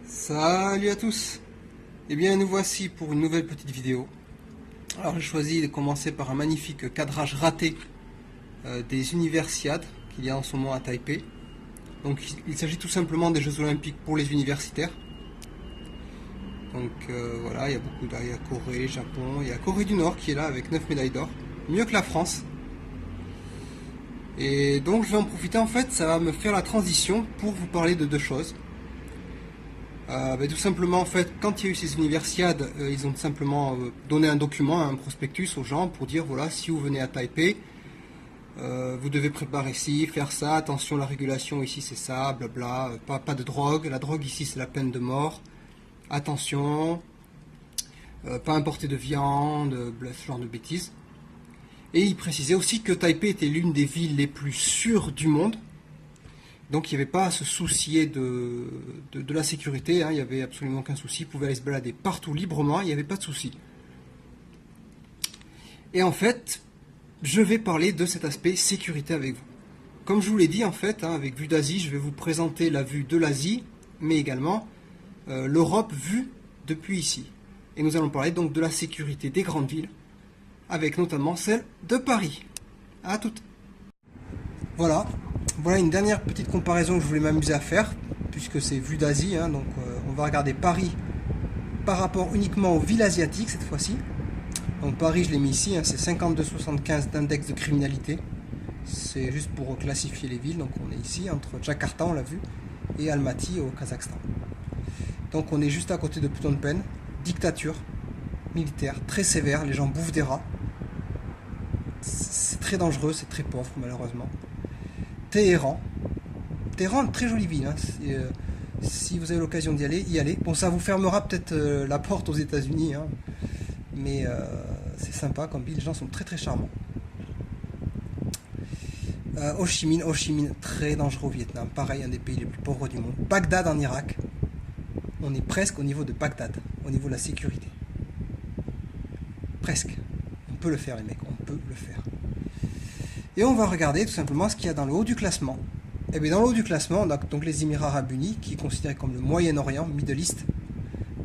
Salut à tous. Eh bien nous voici pour une nouvelle petite vidéo. Alors j'ai choisi de commencer par un magnifique cadrage raté des universiades qu'il y a en ce moment à Taipei. Donc il s'agit tout simplement des Jeux Olympiques pour les universitaires. Donc voilà, il y a beaucoup là, il y a Corée, Japon, il y a Corée du Nord qui est là avec 9 médailles d'or, mieux que la France. Et donc je vais en profiter, en fait, ça va me faire la transition pour vous parler de deux choses. Tout simplement, en fait, quand il y a eu ces universiades, ils ont simplement donné un document, un prospectus aux gens pour dire voilà, si vous venez à Taipei, vous devez préparer ci, faire ça, attention, la régulation ici c'est ça, blabla, pas de drogue, la drogue ici c'est la peine de mort, attention, pas importer de viande, ce genre de bêtises. Et il précisait aussi que Taipei était l'une des villes les plus sûres du monde. Donc il n'y avait pas à se soucier de la sécurité, hein, il n'y avait absolument aucun souci, vous pouvez aller se balader partout librement, il n'y avait pas de souci. Et en fait, je vais parler de cet aspect sécurité avec vous. Comme je vous l'ai dit, en fait, hein, avec Vue d'Asie, je vais vous présenter la vue de l'Asie, mais également l'Europe vue depuis ici. Et nous allons parler donc de la sécurité des grandes villes, avec notamment celle de Paris. À toutes. Voilà une dernière petite comparaison que je voulais m'amuser à faire, puisque c'est Vue d'Asie, hein, donc on va regarder Paris par rapport uniquement aux villes asiatiques cette fois-ci. Donc Paris, je l'ai mis ici, hein, c'est 52,75 d'index de criminalité. C'est juste pour classifier les villes, donc on est ici entre Jakarta, on l'a vu, et Almaty au Kazakhstan. Donc on est juste à côté de Phnom Penh, dictature militaire très sévère, les gens bouffent des rats. C'est très dangereux, c'est très pauvre malheureusement. Téhéran, très jolie ville, hein. Si vous avez l'occasion d'y aller, y aller. Bon, ça vous fermera peut-être la porte aux États-Unis, hein, mais c'est sympa comme ville, les gens sont très très charmants. Ho Chi Minh, très dangereux au Vietnam, pareil, un des pays les plus pauvres du monde. Bagdad en Irak, on est presque au niveau de Bagdad, au niveau de la sécurité. Presque. On peut le faire les mecs, on peut le faire. Et on va regarder tout simplement ce qu'il y a dans le haut du classement. Et bien dans le haut du classement, on a donc les Émirats Arabes Unis, qui est considéré comme le Moyen-Orient, Middle East,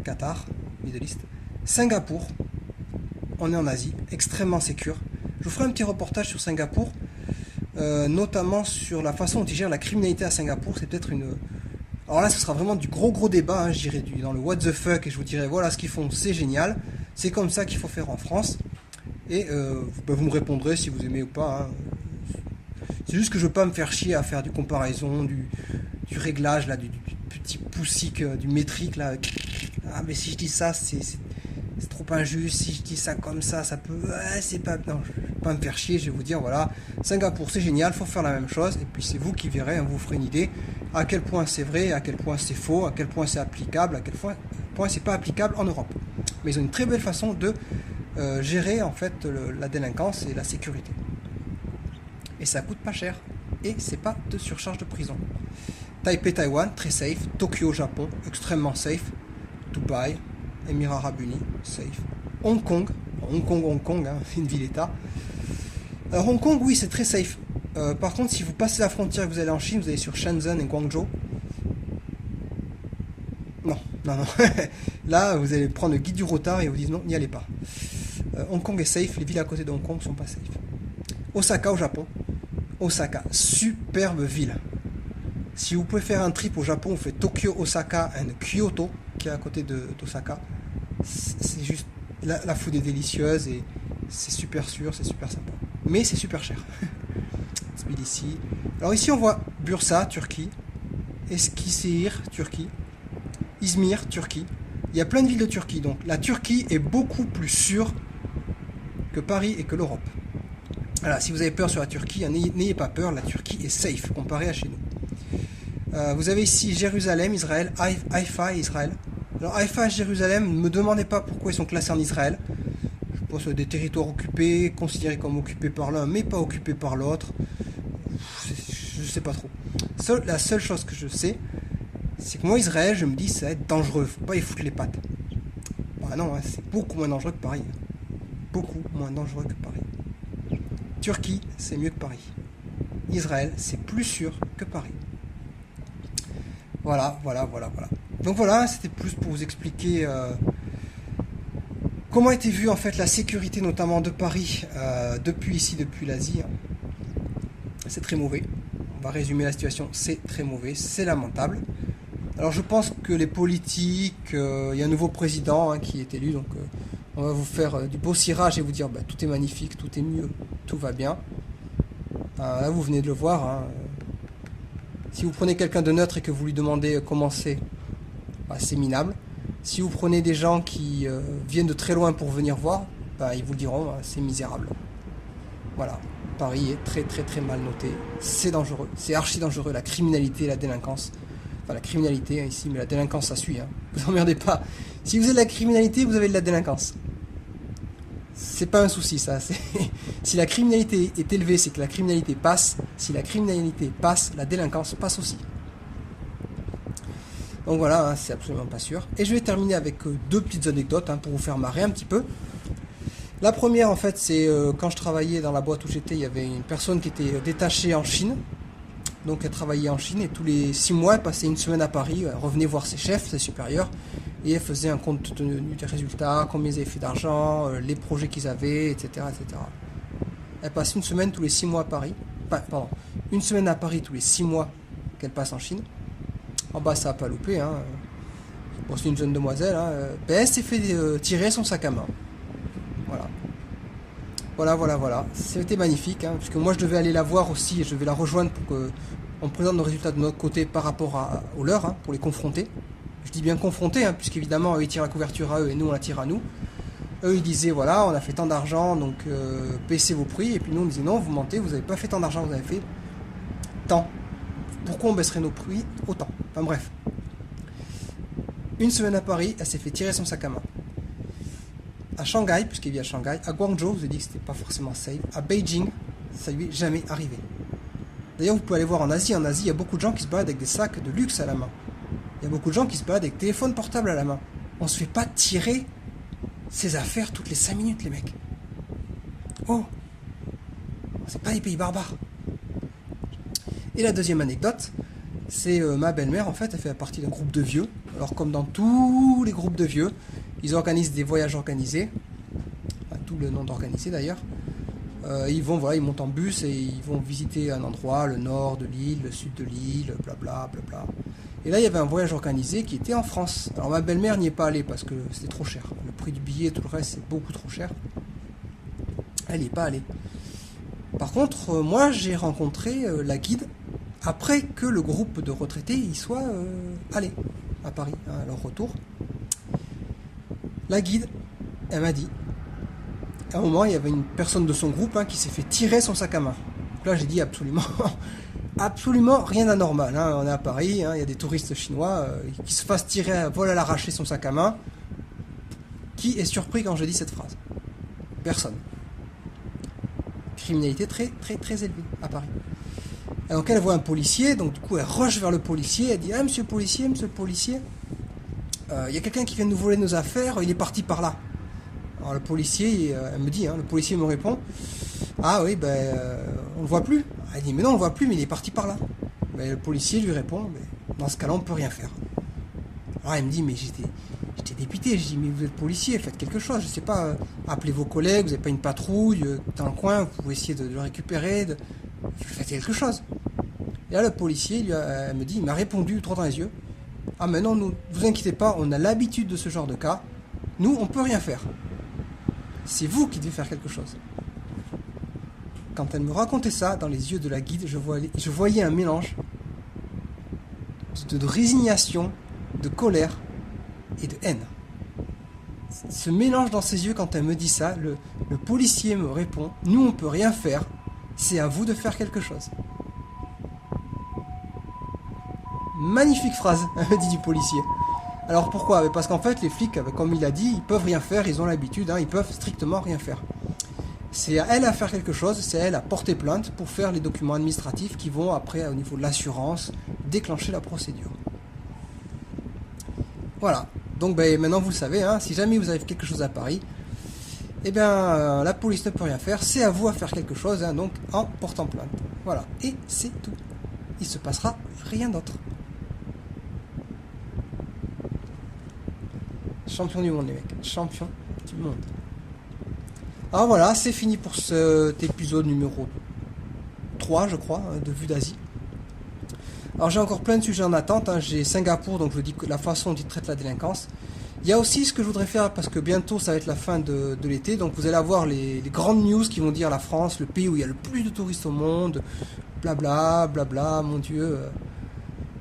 Qatar, Middle East, Singapour, on est en Asie, extrêmement sécure. Je vous ferai un petit reportage sur Singapour, notamment sur la façon dont ils gèrent la criminalité à Singapour. C'est peut-être une... Alors là, ce sera vraiment du gros débat, hein, je dirais dans le what the fuck, et je vous dirai voilà ce qu'ils font, c'est génial, c'est comme ça qu'il faut faire en France. Et vous me répondrez si vous aimez ou pas, hein. C'est juste que je veux pas me faire chier à faire du comparaison, du réglage, là, du petit poussique, du métrique, là. Ah, mais si je dis ça, c'est trop injuste. Si je dis ça comme ça peut... Ouais, c'est pas... Non, je vais pas me faire chier, je vais vous dire, voilà, Singapour, c'est génial, faut faire la même chose. Et puis c'est vous qui verrez, hein, vous ferez une idée à quel point c'est vrai, à quel point c'est faux, à quel point c'est applicable, à quel point c'est pas applicable en Europe. Mais ils ont une très belle façon de gérer, en fait, la délinquance et la sécurité. Et ça coûte pas cher. Et c'est pas de surcharge de prison. Taipei, Taïwan, très safe. Tokyo, Japon, extrêmement safe. Dubaï, Émirats Arabes Unis, safe. Hong Kong, hein, une ville-État. Hong Kong, oui, c'est très safe. Par contre, si vous passez la frontière et que vous allez en Chine, vous allez sur Shenzhen et Guangzhou. Non. Là, vous allez prendre le guide du retard et vous dites non, n'y allez pas. Hong Kong est safe, les villes à côté de Hong Kong sont pas safe. Osaka au Japon. Osaka, superbe ville. Si vous pouvez faire un trip au Japon, vous faites Tokyo, Osaka et Kyoto, qui est à côté d'Osaka. C'est juste... La food est délicieuse et c'est super sûr, c'est super sympa. Mais c'est super cher. Tbilissi. Alors ici on voit Bursa, Turquie. Eskişehir, Turquie. Izmir, Turquie. Il y a plein de villes de Turquie. Donc la Turquie est beaucoup plus sûre que Paris et que l'Europe. Voilà, si vous avez peur sur la Turquie, n'ayez pas peur, la Turquie est safe comparée à chez nous. Vous avez ici Jérusalem, Israël, Haïfa et Israël. Alors Haïfa et Jérusalem, ne me demandez pas pourquoi ils sont classés en Israël. Je pense des territoires occupés, considérés comme occupés par l'un, mais pas occupés par l'autre. Je sais pas trop. La seule chose que je sais, c'est que moi, Israël, je me dis, ça va être dangereux, faut pas y foutre les pattes. Bah non, hein, c'est beaucoup moins dangereux que Paris. Beaucoup moins dangereux que Paris. Turquie, c'est mieux que Paris. Israël, c'est plus sûr que Paris. Voilà. Donc voilà, c'était plus pour vous expliquer comment était vue en fait la sécurité notamment de Paris depuis l'Asie. C'est très mauvais. On va résumer la situation, c'est très mauvais, c'est lamentable. Alors je pense que les politiques, il y a un nouveau président qui est élu, donc on va vous faire du beau cirage et vous dire bah, tout est magnifique, tout est mieux, tout va bien. Là vous venez de le voir. Si vous prenez quelqu'un de neutre et que vous lui demandez comment c'est, bah, c'est minable. Si vous prenez des gens qui viennent de très loin pour venir voir, bah, ils vous le diront, c'est misérable. Voilà, Paris est très très très mal noté, c'est dangereux, c'est archi dangereux, la criminalité, la délinquance. Enfin la criminalité ici, mais la délinquance ça suit, vous emmerdez pas. Si vous avez de la criminalité, vous avez de la délinquance. C'est pas un souci ça, si la criminalité est élevée, c'est que la criminalité passe, si la criminalité passe, la délinquance passe aussi. Donc voilà, c'est absolument pas sûr. Et je vais terminer avec deux petites anecdotes pour vous faire marrer un petit peu. La première, en fait, c'est quand je travaillais dans la boîte où j'étais, il y avait une personne qui était détachée en Chine. Donc elle travaillait en Chine et tous les 6 mois, elle passait une semaine à Paris, elle revenait voir ses chefs, ses supérieurs, et elle faisait un compte tenu des résultats, combien ils avaient fait d'argent, les projets qu'ils avaient, etc., etc. Elle passe une semaine tous les 6 mois à Paris. Pardon, une semaine à Paris tous les 6 mois qu'elle passe en Chine. En bas, ça n'a pas loupé. Bon, c'est une jeune demoiselle. Elle s'est fait tirer son sac à main. Voilà. C'était magnifique. Puisque moi, je devais aller la voir aussi et je vais la rejoindre pour qu'on présente nos résultats de notre côté par rapport aux leurs, pour les confronter. Je dis bien confronter, puisqu'évidemment, eux, ils tirent la couverture à eux et nous, on la tire à nous. Eux, ils disaient, voilà, on a fait tant d'argent, donc baissez vos prix. Et puis nous, on disait, non, vous mentez, vous n'avez pas fait tant d'argent, vous avez fait tant. Pourquoi on baisserait nos prix autant? Enfin bref. Une semaine à Paris, elle s'est fait tirer son sac à main. À Shanghai, puisqu'elle vit à Shanghai, à Guangzhou, je vous ai dit que c'était pas forcément safe. À Beijing, ça lui est jamais arrivé. D'ailleurs, vous pouvez aller voir en Asie. En Asie, il y a beaucoup de gens qui se baladent avec des sacs de luxe à la main. Il y a beaucoup de gens qui se baladent avec téléphone portable à la main. On se fait pas tirer ses affaires toutes les 5 minutes, les mecs. Oh, c'est pas des pays barbares. Et la deuxième anecdote, c'est ma belle-mère, en fait, elle fait partie d'un groupe de vieux. Alors, comme dans tous les groupes de vieux, ils organisent des voyages organisés, tout le nom d'organisé d'ailleurs. Ils montent en bus et ils vont visiter un endroit, le nord de l'île, le sud de l'île, blablabla. Et là, il y avait un voyage organisé qui était en France. Alors, ma belle-mère n'y est pas allée parce que c'était trop cher. Le prix du billet et tout le reste, c'est beaucoup trop cher. Elle n'y est pas allée. Par contre, moi, j'ai rencontré la guide après que le groupe de retraités y soit allé à Paris, à leur retour. La guide, elle m'a dit, à un moment, il y avait une personne de son groupe qui s'est fait tirer son sac à main. Donc là, j'ai dit absolument, absolument rien d'anormal. On est à Paris, il y a des touristes chinois qui se fassent tirer à vol à l'arraché son sac à main. Qui est surpris quand je dis cette phrase? Personne. Criminalité très très très élevée à Paris. Et donc elle voit un policier, donc du coup elle rush vers le policier, elle dit monsieur le policier, il y a quelqu'un qui vient de nous voler nos affaires, il est parti par là. Alors le policier, elle me dit, le policier me répond, ah oui, on le voit plus. Elle dit mais non on le voit plus, mais il est parti par là. Le policier lui répond, dans ce cas-là on peut rien faire. Alors elle me dit mais j'étais dépité, je dis mais vous êtes policier, faites quelque chose, je sais pas, appelez vos collègues, vous n'avez pas une patrouille dans le coin, vous pouvez essayer de le récupérer, faites quelque chose. Et là le policier, elle me dit, il m'a répondu droit dans les yeux, ah mais non, nous, vous inquiétez pas, on a l'habitude de ce genre de cas, nous on peut rien faire. C'est vous qui devez faire quelque chose. Quand elle me racontait ça, dans les yeux de la guide, je voyais un mélange de résignation, de colère et de haine. Ce mélange dans ses yeux quand elle me dit ça, le policier me répond, nous on peut rien faire, c'est à vous de faire quelque chose. Magnifique phrase, me dit du policier. Alors pourquoi? Parce qu'en fait les flics, comme il a dit, ils peuvent rien faire, ils ont l'habitude, ils peuvent strictement rien faire. C'est à elle à faire quelque chose, c'est à elle à porter plainte pour faire les documents administratifs qui vont après au niveau de l'assurance déclencher la procédure. Voilà, donc maintenant vous le savez, si jamais vous avez quelque chose à Paris, la police ne peut rien faire, c'est à vous à faire quelque chose, donc en portant plainte. Voilà, et c'est tout. Il ne se passera rien d'autre. Champion du monde, les mecs. Champion du monde. Alors voilà, c'est fini pour cet épisode numéro 3, je crois, de Vue d'Asie. Alors j'ai encore plein de sujets en attente. J'ai Singapour, donc je dis que la façon dont ils traitent la délinquance. Il y a aussi ce que je voudrais faire, parce que bientôt ça va être la fin de l'été, donc vous allez avoir les grandes news qui vont dire la France, le pays où il y a le plus de touristes au monde, blabla, blabla, mon Dieu,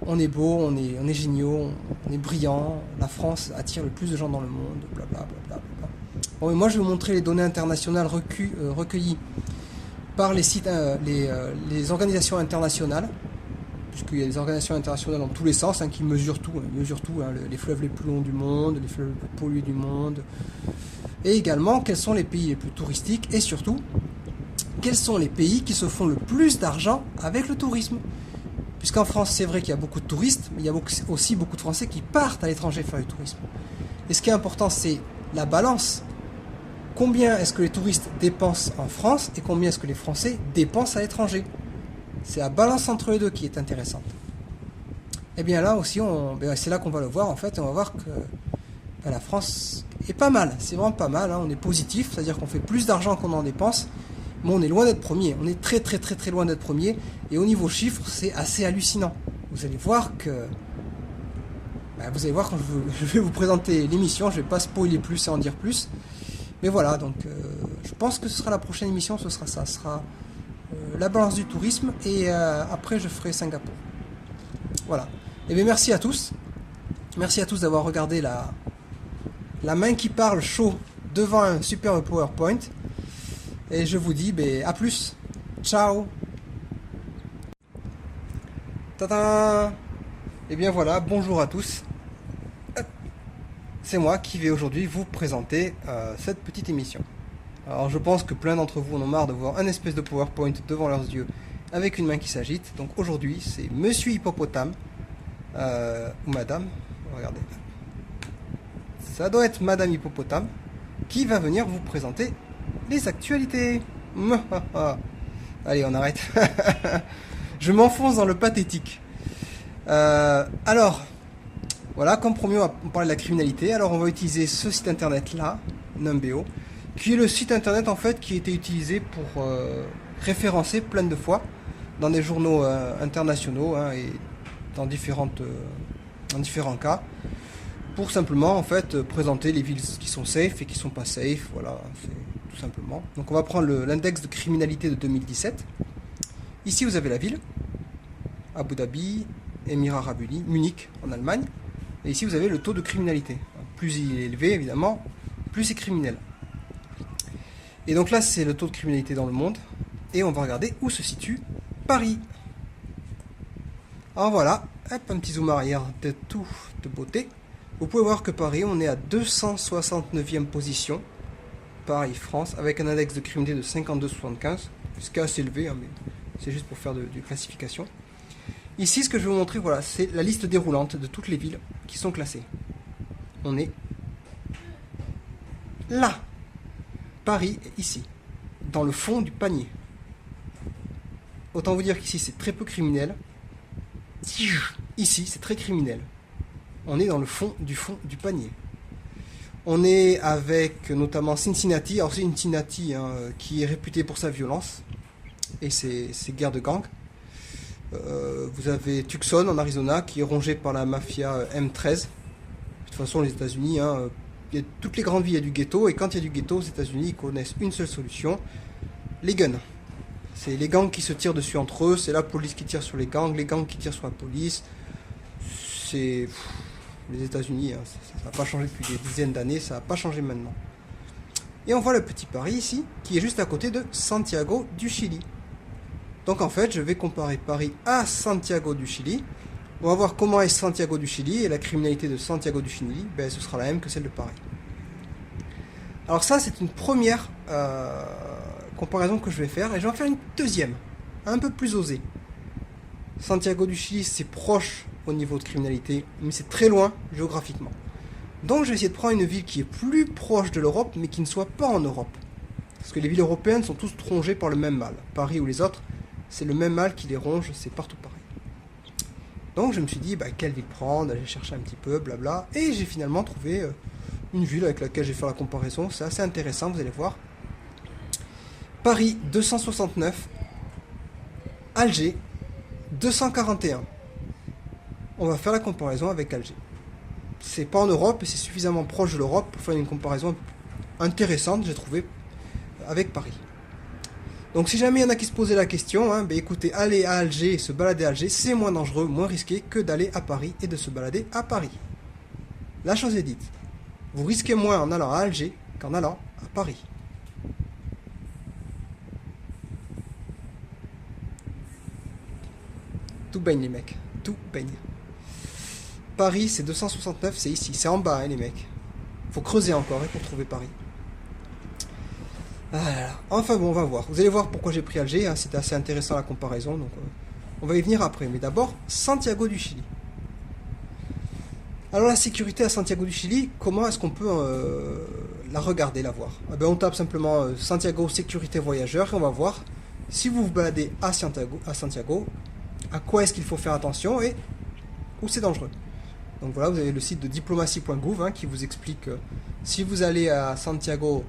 on est beau, on est géniaux, on est brillant, la France attire le plus de gens dans le monde, blabla, blabla, blabla. Bon, et moi je vais vous montrer les données internationales recueillies par les sites, les organisations internationales, puisqu'il y a des organisations internationales dans tous les sens qui mesurent tout, les fleuves les plus longs du monde, les fleuves les plus pollués du monde, et également quels sont les pays les plus touristiques, et surtout quels sont les pays qui se font le plus d'argent avec le tourisme. Puisqu'en France, c'est vrai qu'il y a beaucoup de touristes, mais il y a aussi beaucoup de Français qui partent à l'étranger faire du tourisme. Et ce qui est important, c'est la balance. Combien est-ce que les touristes dépensent en France et combien est-ce que les Français dépensent à l'étranger? C'est la balance entre les deux qui est intéressante. Et bien là aussi, c'est là qu'on va le voir en fait. On va voir que la France est pas mal. C'est vraiment pas mal. On est positif, c'est-à-dire qu'on fait plus d'argent qu'on en dépense. Mais on est loin d'être premier. On est très très très très loin d'être premier. Et au niveau chiffres, c'est assez hallucinant. Vous allez voir que... vous allez voir quand je vais vous présenter l'émission. Je vais pas spoiler plus et en dire plus. Mais voilà, donc je pense que ce sera la prochaine émission. Ce sera ça. Ce sera la balance du tourisme. Et après, je ferai Singapour. Voilà. Et bien merci à tous. Merci à tous d'avoir regardé la main qui parle chaud devant un superbe PowerPoint. Et je vous dis à plus. Ciao. Tadam. Et bien voilà, bonjour à tous. C'est moi qui vais aujourd'hui vous présenter cette petite émission. Alors je pense que plein d'entre vous en ont marre de voir un espèce de PowerPoint devant leurs yeux avec une main qui s'agite. Donc aujourd'hui c'est Monsieur Hippopotame ou Madame, regardez. Ça doit être Madame Hippopotame qui va venir vous présenter les actualités. Allez, on arrête. Je m'enfonce dans le pathétique. Alors, voilà, comme promis, on va parler de la criminalité. Alors, on va utiliser ce site internet là, Numbeo, qui est le site internet en fait qui a été utilisé pour référencer plein de fois dans des journaux internationaux et dans différents cas, pour simplement en fait présenter les villes qui sont safe et qui sont pas safe. Voilà, c'est tout simplement. Donc on va prendre l'index de criminalité de 2017. Ici vous avez la ville, Abu Dhabi, Émirats Arabes Unis, Munich en Allemagne. Et ici vous avez le taux de criminalité. Plus il est élevé évidemment, plus c'est criminel. Et donc là c'est le taux de criminalité dans le monde. Et on va regarder où se situe Paris. Alors voilà, hop, un petit zoom arrière de tout de beauté. Vous pouvez voir que Paris, on est à 269e position. Paris, France, avec un index de criminalité de 52,75, ce qui est assez élevé, mais c'est juste pour faire de classification. Ici, ce que je vais vous montrer, voilà, c'est la liste déroulante de toutes les villes qui sont classées. On est là. Paris est ici, dans le fond du panier. Autant vous dire qu'ici, c'est très peu criminel. Ici, c'est très criminel. On est dans le fond du panier. On est avec notamment Cincinnati. Alors Cincinnati qui est réputé pour sa violence et ses guerres de gangs. Vous avez Tucson en Arizona qui est rongé par la mafia M13. De toute façon, les États-Unis, toutes les grandes villes, il y a du ghetto. Et quand il y a du ghetto aux États-Unis, ils connaissent une seule solution, les guns. C'est les gangs qui se tirent dessus entre eux. C'est la police qui tire sur les gangs qui tirent sur la police. C'est... Les États-Unis, ça n'a pas changé depuis des dizaines d'années, ça n'a pas changé maintenant. Et on voit le petit Paris ici, qui est juste à côté de Santiago du Chili. Donc en fait, je vais comparer Paris à Santiago du Chili. On va voir comment est Santiago du Chili, et la criminalité de Santiago du Chili, ce sera la même que celle de Paris. Alors ça, c'est une première comparaison que je vais faire, et je vais en faire une deuxième, un peu plus osée. Santiago du Chili, c'est proche au niveau de criminalité, mais c'est très loin géographiquement. Donc je vais essayer de prendre une ville qui est plus proche de l'Europe, mais qui ne soit pas en Europe. Parce que les villes européennes sont tous rongées par le même mal. Paris ou les autres, c'est le même mal qui les ronge, c'est partout pareil. Donc je me suis dit, quelle ville prendre, aller chercher un petit peu, blabla. Et j'ai finalement trouvé une ville avec laquelle j'ai fait la comparaison. C'est assez intéressant, vous allez voir. Paris 269, Alger 241. On va faire la comparaison avec Alger. C'est pas en Europe et c'est suffisamment proche de l'Europe pour faire une comparaison intéressante, j'ai trouvé, avec Paris. Donc si jamais il y en a qui se posaient la question, ben écoutez, aller à Alger et se balader à Alger, c'est moins dangereux, moins risqué que d'aller à Paris et de se balader à Paris. La chose est dite. Vous risquez moins en allant à Alger qu'en allant à Paris. Tout baigne les mecs, tout baigne. Paris c'est 269, c'est ici, c'est en bas les mecs. Faut creuser encore pour trouver Paris. Ah là là. Enfin bon, on va voir. Vous allez voir pourquoi j'ai pris Alger, hein. C'était assez intéressant la comparaison, donc on va y venir après. Mais d'abord, Santiago du Chili. Alors la sécurité à Santiago du Chili, comment est-ce qu'on peut la regarder, la voir? Ben, on tape simplement Santiago sécurité voyageur et on va voir si vous vous baladez à Santiago, à quoi est-ce qu'il faut faire attention et où c'est dangereux. Donc voilà, vous avez le site de diplomatie.gouv hein, qui vous explique si vous allez à Santiago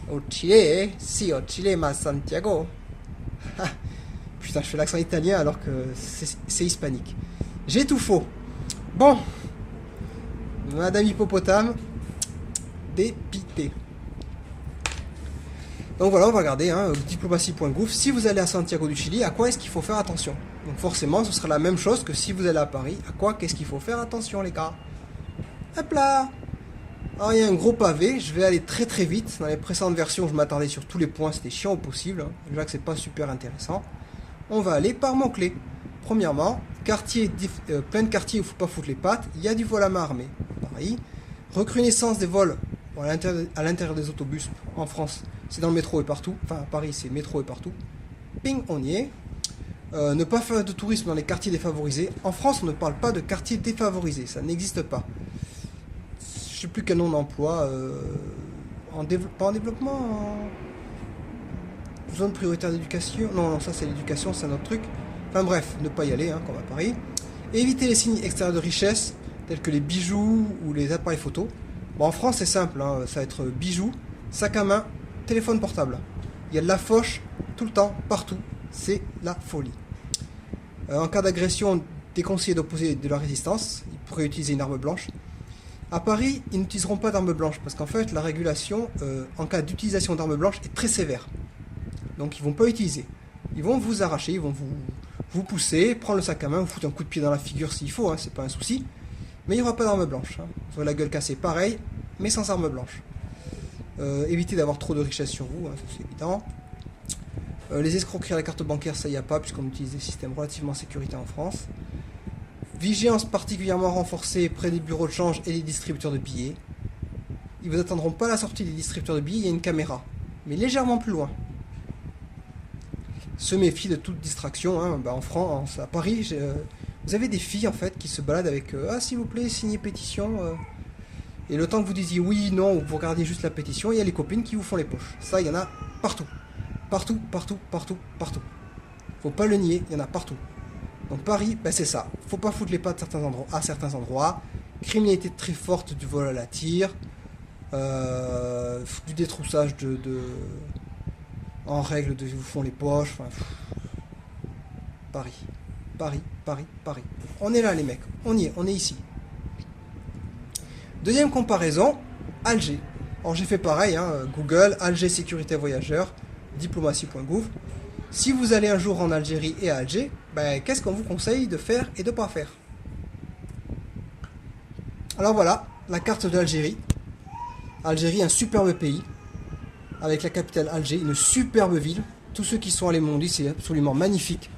au Chile, si au Chile ma Santiago. Putain, je fais l'accent italien alors que c'est hispanique. J'ai tout faux. Bon, Madame Hippopotame, dépité. Donc voilà, on va regarder hein, diplomatie.gouv. Si vous allez à Santiago du Chili, à quoi est-ce qu'il faut faire attention? Donc forcément, ce sera la même chose que si vous allez à Paris. À quoi qu'est-ce qu'il faut faire attention, les gars? Hop là. Alors il y a un gros pavé, je vais aller très très vite. Dans les précédentes versions, je m'attardais sur tous les points, c'était chiant au possible. Déjà que c'est pas super intéressant. On va aller par mots-clés. Premièrement, quartier, plein de quartiers où il ne faut pas foutre les pattes, il y a du vol à main armée. Pareil. Recrudescence des vols bon, à l'intérieur des autobus en France, c'est dans le métro et partout. Enfin, à Paris, c'est métro et partout. Ping, on y est. Ne pas faire de tourisme dans les quartiers défavorisés. En France, on ne parle pas de quartiers défavorisés, ça n'existe pas. Je sais plus quel nom d'emploi. Pas en développement, en zone prioritaire d'éducation. Non, ça c'est l'éducation, c'est un autre truc. Enfin bref, ne pas y aller, hein, comme à Paris. Et éviter les signes extérieurs de richesse, tels que les bijoux ou les appareils photo. Bon, en France, c'est simple, hein, ça va être bijoux, sac à main, téléphone portable. Il y a de la fauche tout le temps, partout. C'est la folie. En cas d'agression, déconseillé d'opposer de la résistance. Ils pourraient utiliser une arme blanche. À Paris, ils n'utiliseront pas d'arme blanche parce qu'en fait, la régulation en cas d'utilisation d'armes blanches est très sévère. Donc, ils ne vont pas utiliser. Ils vont vous arracher, ils vont vous pousser, prendre le sac à main, vous foutre un coup de pied dans la figure s'il faut, hein, c'est pas un souci. Mais il n'y aura pas d'arme blanche. Hein. Vous aurez la gueule cassée, pareil, mais sans arme blanche. Évitez d'avoir trop de richesse sur vous, hein, ça c'est évident. Les escroqueries à la carte bancaire, ça y a pas, puisqu'on utilise des systèmes relativement sécuritaires en France. Vigilance particulièrement renforcée près des bureaux de change et des distributeurs de billets. Ils vous attendront pas à la sortie des distributeurs de billets, il y a une caméra, mais légèrement plus loin. Se méfie de toute distraction, hein. En France, à Paris, vous avez des filles en fait qui se baladent avec ah s'il vous plaît, signez pétition. Et le temps que vous disiez oui, non, ou vous regardiez juste la pétition, il y a les copines qui vous font les poches. Ça, il y en a partout. Partout, partout, partout, partout. Faut pas le nier, il y en a partout. Donc Paris, ben c'est ça. Faut pas foutre les pattes à certains endroits. Criminalité très forte, du vol à la tire. Du détroussage en règle de vous font les poches. Enfin, Paris. Paris, Paris, Paris. On est là les mecs. On y est, on est ici. Deuxième comparaison, Alger. Alors j'ai fait pareil, hein, Google, Alger sécurité voyageur, diplomatie.gouv. Si vous allez un jour en Algérie et à Alger, ben, qu'est-ce qu'on vous conseille de faire et de ne pas faire? Alors voilà, la carte de l'Algérie. Algérie, un superbe pays, avec la capitale Alger, une superbe ville. Tous ceux qui sont allés m'ont dit c'est absolument magnifique.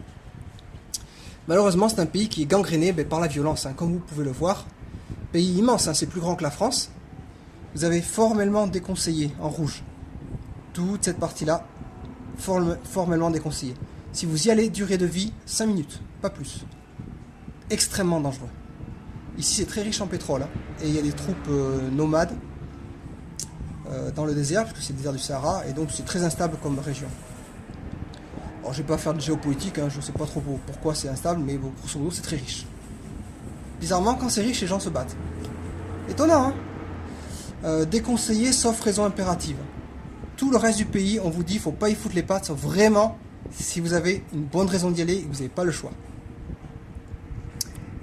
Malheureusement, c'est un pays qui est gangréné par la violence, hein, comme vous pouvez le voir. Pays immense, hein, c'est plus grand que la France. Vous avez formellement déconseillé en rouge. Toute cette partie-là, formellement déconseillé. Si vous y allez, durée de vie, 5 minutes, pas plus. Extrêmement dangereux. Ici, c'est très riche en pétrole, hein, et il y a des troupes nomades dans le désert, parce que c'est le désert du Sahara, et donc c'est très instable comme région. Alors, je ne vais pas faire de géopolitique, hein, je ne sais pas trop pourquoi c'est instable, mais bon, grosso modo, c'est très riche. Bizarrement, quand c'est riche, les gens se battent. Étonnant, hein. déconseillé sauf raison impérative. Tout le reste du pays, on vous dit, faut pas y foutre les pattes, sauf vraiment si vous avez une bonne raison d'y aller et que vous n'avez pas le choix.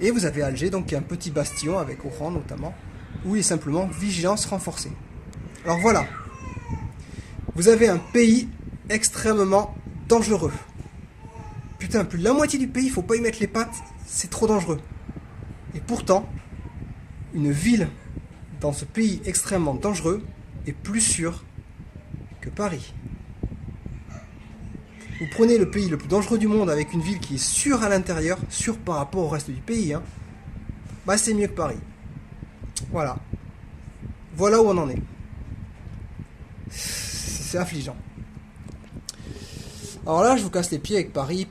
Et vous avez Alger, donc qui est un petit bastion avec Oran notamment, où il est simplement vigilance renforcée. Alors voilà, vous avez un pays extrêmement dangereux. Putain, plus de la moitié du pays, faut pas y mettre les pattes, c'est trop dangereux. Et pourtant, une ville dans ce pays extrêmement dangereux est plus sûre que Paris. Vous prenez le pays le plus dangereux du monde avec une ville qui est sûre à l'intérieur, sûre par rapport au reste du pays, hein, bah c'est mieux que Paris. Voilà. Voilà où on en est. C'est affligeant. Alors là, je vous casse les pieds avec Paris.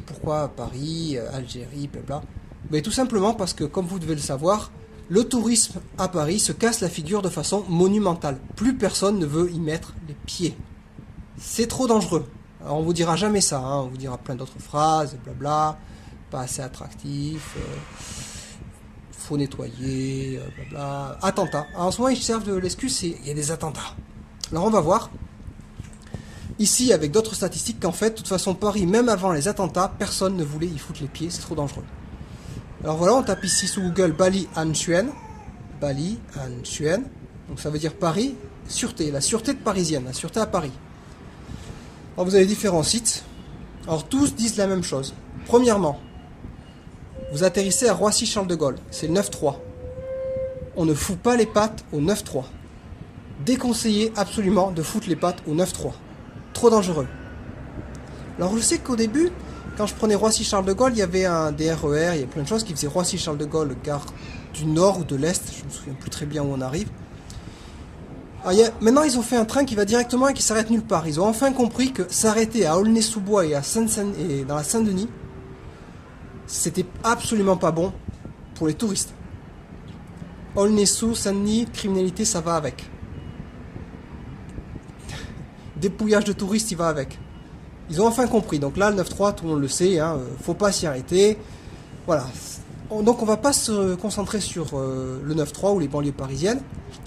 Pourquoi Paris, Algérie, blabla. Mais tout simplement parce que, comme vous devez le savoir, le tourisme à Paris se casse la figure de façon monumentale. Plus personne ne veut y mettre les pieds. C'est trop dangereux. Alors on vous dira jamais ça, hein. On vous dira plein d'autres phrases, blabla, pas assez attractif, faut nettoyer, blabla, attentats. Alors en ce moment ils servent de l'excuse, il y a des attentats. Alors on va voir, ici avec d'autres statistiques, qu'en fait, de toute façon Paris, même avant les attentats, personne ne voulait y foutre les pieds, c'est trop dangereux. Alors voilà, on tape ici sous Google Bali An Chuen, donc ça veut dire Paris, sûreté, la sûreté de parisienne, la sûreté à Paris. Alors vous avez différents sites. Alors tous disent la même chose. Premièrement, vous atterrissez à Roissy-Charles de Gaulle. C'est le 9-3. On ne fout pas les pattes au 9-3. Déconseillé absolument de foutre les pattes au 9-3. Trop dangereux. Alors je sais qu'au début, quand je prenais Roissy-Charles de Gaulle, il y avait des RER, il y a plein de choses qui faisaient Roissy-Charles de Gaulle, gare du nord ou de l'est. Je me souviens plus très bien où on arrive. Alors, maintenant, ils ont fait un train qui va directement et qui s'arrête nulle part. Ils ont enfin compris que s'arrêter à Aulnay-sous-Bois et dans la Saint-Denis, c'était absolument pas bon pour les touristes. Aulnay-sous, Saint-Denis, criminalité, ça va avec. Dépouillage de touristes, il va avec. Ils ont enfin compris. Donc là, le 9-3, tout le monde le sait, hein, faut pas s'y arrêter. Voilà. Donc on va pas se concentrer sur le 9-3 ou les banlieues parisiennes.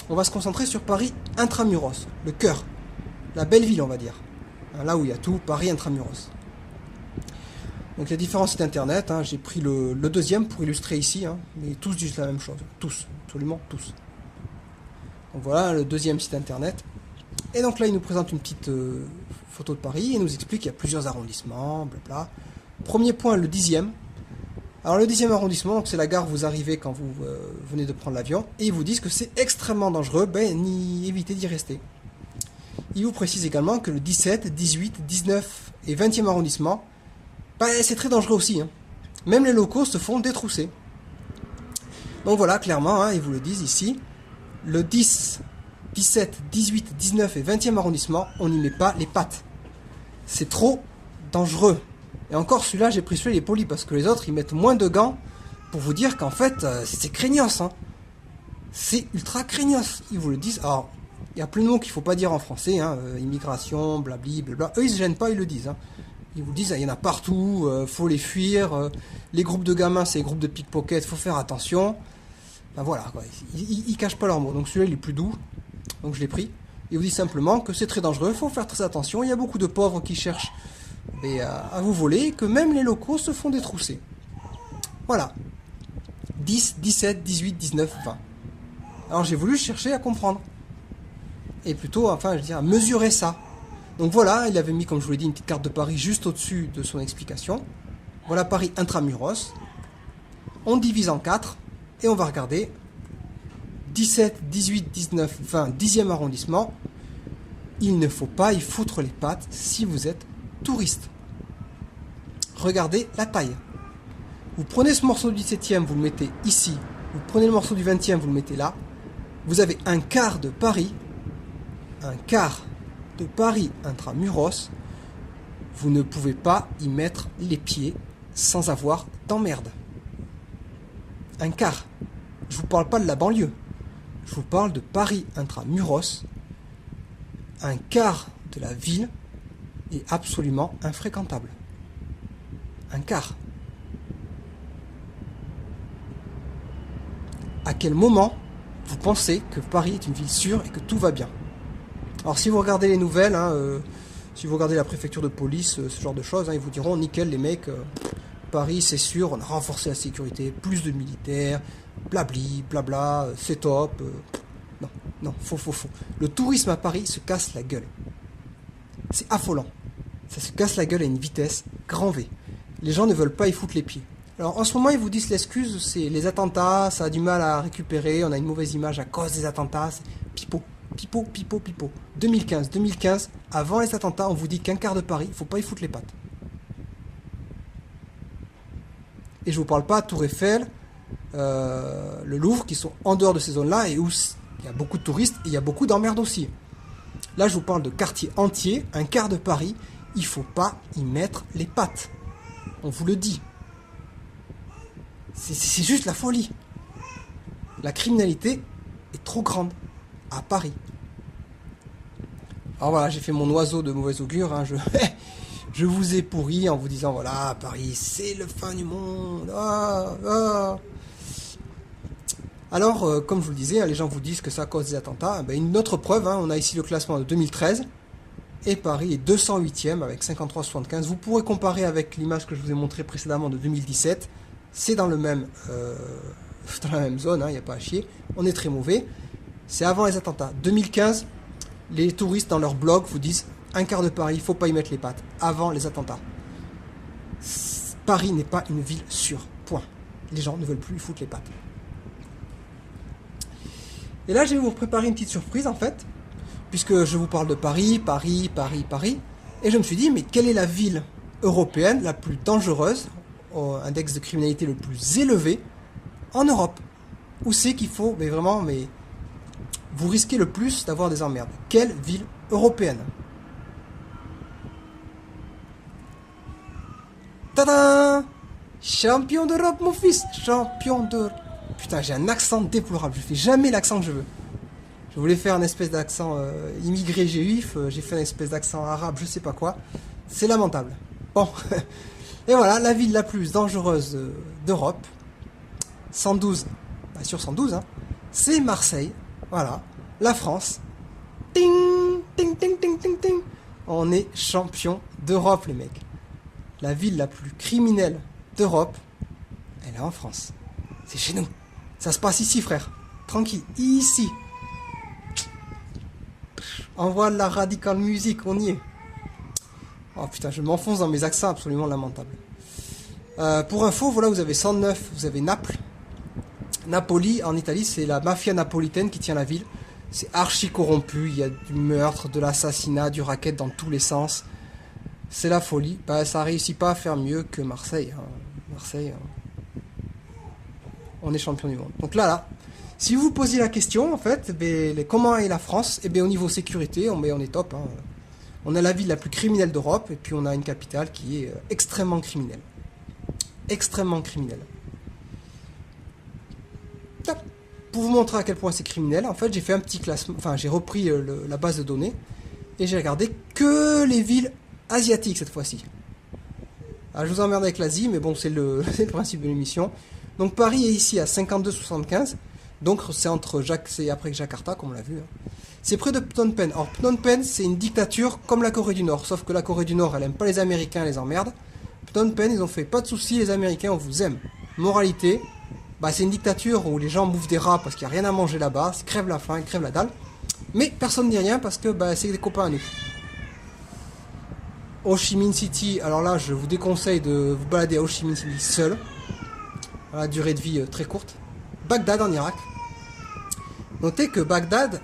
On va se concentrer sur Paris intramuros, le cœur, la belle ville on va dire. Là où il y a tout, Paris intramuros. Donc il y a différents sites internet, hein. J'ai pris le deuxième pour illustrer ici, hein. Mais tous disent la même chose, tous, absolument tous. Donc voilà le deuxième site internet. Et donc là il nous présente une petite photo de Paris et nous explique qu'il y a plusieurs arrondissements, blabla. Premier point, le 10e. Alors le 10e arrondissement, c'est la gare où vous arrivez quand vous venez de prendre l'avion, et ils vous disent que c'est extrêmement dangereux, évitez d'y rester. Ils vous précisent également que le 17, 18, 19 et 20e arrondissement, c'est très dangereux aussi, hein. Même les locaux se font détrousser. Donc voilà, clairement, hein, ils vous le disent ici, le 10, 17, 18, 19 et 20e arrondissement, on n'y met pas les pattes. C'est trop dangereux. Et encore, celui-là, j'ai pris celui-là, il est poli, parce que les autres, ils mettent moins de gants pour vous dire qu'en fait, c'est craignos. Hein. C'est ultra craignos, ils vous le disent. Alors, il y a plein de mots qu'il ne faut pas dire en français, hein, immigration, blabli, blabla. Eux, ils ne se gênent pas, ils le disent. Hein. Ils vous disent, il y en a partout, faut les fuir. Les groupes de gamins, c'est les groupes de pickpocket, faut faire attention. Ben voilà, quoi. Ils cachent pas leurs mots. Donc celui-là, il est plus doux, donc je l'ai pris. Il vous dit simplement que c'est très dangereux, il faut faire très attention. Il y a beaucoup de pauvres qui cherchent à vous voler, que même les locaux se font détrousser. Voilà. 10, 17, 18, 19, 20. Alors j'ai voulu chercher à comprendre. Et plutôt, enfin, je veux dire, à mesurer ça. Donc voilà, il avait mis, comme je vous l'ai dit, une petite carte de Paris juste au-dessus de son explication. Voilà Paris intramuros. On divise en 4 et on va regarder 17, 18, 19, 20, 10e arrondissement. Il ne faut pas y foutre les pattes si vous êtes touriste. Regardez la taille. Vous prenez ce morceau du 17e, vous le mettez ici. Vous prenez le morceau du 20e, vous le mettez là. Vous avez un quart de Paris. Un quart de Paris intramuros. Vous ne pouvez pas y mettre les pieds sans avoir d'emmerde. Un quart. Je vous parle pas de la banlieue. Je vous parle de Paris intramuros. Un quart de la ville est absolument infréquentable. Un quart. À quel moment vous pensez que Paris est une ville sûre et que tout va bien. Alors si vous regardez les nouvelles, si vous regardez la préfecture de police, ce genre de choses, ils vous diront nickel les mecs, Paris c'est sûr, on a renforcé la sécurité, plus de militaires, blabli, blabla, c'est top. Non, non, faux. Le tourisme à Paris se casse la gueule. C'est affolant. Ça se casse la gueule à une vitesse grand V. Les gens ne veulent pas y foutre les pieds. Alors en ce moment ils vous disent l'excuse, c'est les attentats, ça a du mal à récupérer, on a une mauvaise image à cause des attentats, c'est pipeau. 2015, avant les attentats, on vous dit qu'un quart de Paris, il faut pas y foutre les pattes. Et je vous parle pas Tour Eiffel, le Louvre, qui sont en dehors de ces zones-là, et où il y a beaucoup de touristes, et il y a beaucoup d'emmerdes aussi. Là, je vous parle de quartiers entiers, un quart de Paris, il faut pas y mettre les pattes. On vous le dit. C'est juste la folie. La criminalité est trop grande à Paris. Alors voilà, j'ai fait mon oiseau de mauvais augure. Je vous ai pourri en vous disant voilà, Paris, c'est le fin du monde. Alors, comme je vous le disais, les gens vous disent que c'est à cause des attentats. Une autre preuve, on a ici le classement de 2013. Et Paris est 208e avec 53,75. Vous pourrez comparer avec l'image que je vous ai montrée précédemment de 2017. C'est dans la même zone, il n'y a pas à chier. On est très mauvais. C'est avant les attentats. 2015, les touristes dans leur blog vous disent un quart de Paris, il ne faut pas y mettre les pattes. Avant les attentats. Paris n'est pas une ville sûre. Point. Les gens ne veulent plus y foutre les pattes. Et là, je vais vous préparer une petite surprise en fait. Puisque je vous parle de Paris. Et je me suis dit, mais quelle est la ville européenne la plus dangereuse, au index de criminalité le plus élevé en Europe? Où c'est qu'il faut, vous risquez le plus d'avoir des emmerdes? Quelle ville européenne? Tadam! Champion d'Europe, mon fils! Champion d'Europe! Putain, j'ai un accent déplorable, je fais jamais l'accent que je veux. Je voulais faire un espèce d'accent immigré juif, j'ai fait un espèce d'accent arabe, je sais pas quoi. C'est lamentable. Bon, et voilà, la ville la plus dangereuse d'Europe, 112, sur 112, c'est Marseille. Voilà, la France. Ting, ting, ting, ting, ting, ting. On est champion d'Europe, les mecs. La ville la plus criminelle d'Europe, elle est en France. C'est chez nous. Ça se passe ici, frère. Tranquille, ici. Envoie de la radical music, on y est. Oh putain, je m'enfonce dans mes accents absolument lamentables. Pour info, voilà, vous avez 109, vous avez Naples. Napoli, en Italie, c'est la mafia napolitaine qui tient la ville. C'est archi corrompu, il y a du meurtre, de l'assassinat, du racket dans tous les sens. C'est la folie. Ça réussit pas à faire mieux que Marseille. Marseille, on est champion du monde. Donc là, si vous vous posiez la question, en fait, comment est la France? Au niveau sécurité, on est top. On a la ville la plus criminelle d'Europe, et puis on a une capitale qui est extrêmement criminelle. Extrêmement criminelle. Pour vous montrer à quel point c'est criminel, en fait, j'ai fait un petit classement, j'ai repris la base de données, et j'ai regardé que les villes asiatiques cette fois-ci. Alors, je vous emmerde avec l'Asie, mais bon, c'est le principe de l'émission. Donc Paris est ici à 52,75. Donc c'est c'est après Jakarta, comme on l'a vu. C'est près de Phnom Penh. Or Phnom Penh, c'est une dictature comme la Corée du Nord. Sauf que la Corée du Nord, elle aime pas les Américains, elle les emmerde. Phnom Penh, ils ont fait pas de soucis, les Américains, on vous aime. Moralité, c'est une dictature où les gens bouffent des rats parce qu'il n'y a rien à manger là-bas. Ils crèvent la faim, ils crèvent la dalle. Mais personne ne dit rien parce que c'est des copains à nous. Ho Chi Minh City, alors là, je vous déconseille de vous balader à Ho Chi Minh City seul. La durée de vie très courte. Bagdad en Irak. Notez que Bagdad,